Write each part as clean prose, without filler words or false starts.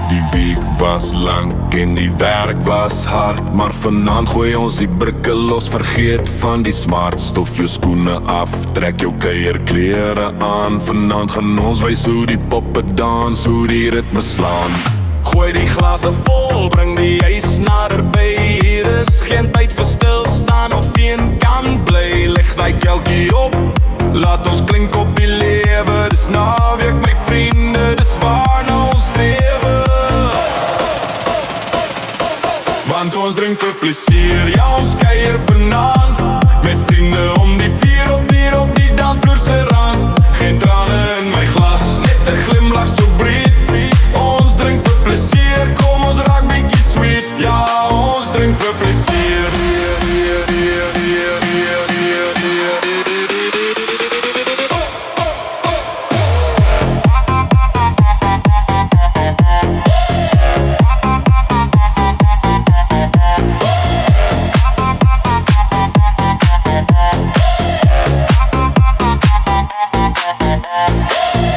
Die week was lang en die werk was hard, maar vanaand gooi ons die brikke los, vergeet van die smart. Stof jou skoene af, trek jou kuierklere aan. Vanaand gaan ons wys hoe die poppe dans, hoe die ritme slaan. Gooi die glase vol, bring die ys naderby. Hier is geen tyd vir stilstaan of een kan bly. Leg die kelkie op, laat ons klink op die lewe. Dis naweek my vriende, dis waarna ons strewe. Want ons drink vir plesier, ja ons kuier vanaand met vriende om die 4 of 4 op die dansvloer se rand. Geen trane in my glas, net 'n glimlag so breed. Ons drink vir plesier, kom ons raak bietjie sweet. Ja, ons drink vir plesier.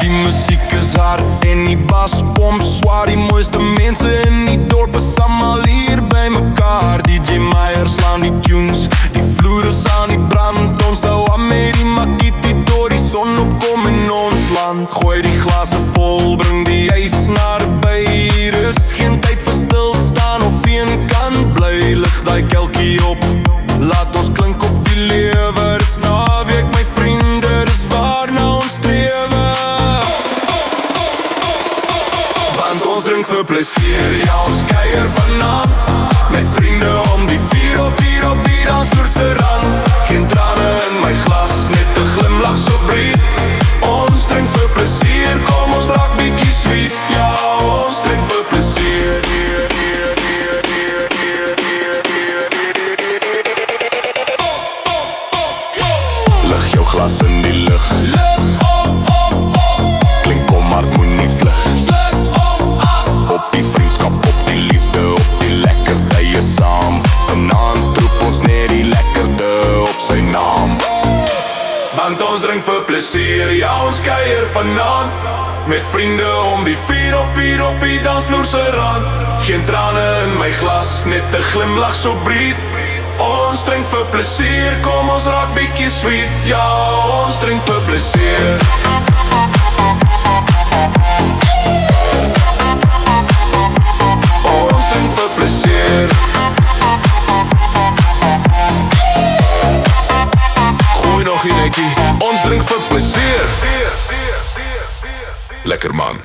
Die musiek is hard en die bas pomp zwaar. Die mooiste mense in die dorp is allemaal hier by mekaar. DJ Meyer slaan die tunes, die vloer is aan die brand. Ons hou aan met die makiti door die son opkom in ons land. Gooi die glase vol, bring die ys naderby. Hier is geen tyd vir stilstaan of een kan bly. Lig die kelkie op, laat ons klink op die lewe. Dis naweek my vriende, dis waarna ons strewe. Want ons drink vir plesier, ja ons kuier vanaand met vriende om die 4 of 4 op die dansvloer se rand. Geen trane in my glas, net 'n glimlag so breed. Ons drink vir plesier, kom ons raak bietjie sweet. Ja, ons drink vir plesier. Lig jou glas in die lug, klink kom hard, moenie vlug. Op die vriendskap, op die liefde, op die lekker tye saam. Vanaand roep ons net die lekkerde op sy naam. Want ons drink vir plesier, ja ons kuier vanaand met vriende om die 4 of 4 op die dansvloer se rand. Geen trane in my glas, net 'n glimlag so breed. Ons drink vir plesier, kom ons raak bietjie sweet. Ja, ons drink vir plesier. Ons drink vir plesier. Gooi nog een netjie, ons drink vir plesier. Lekker man.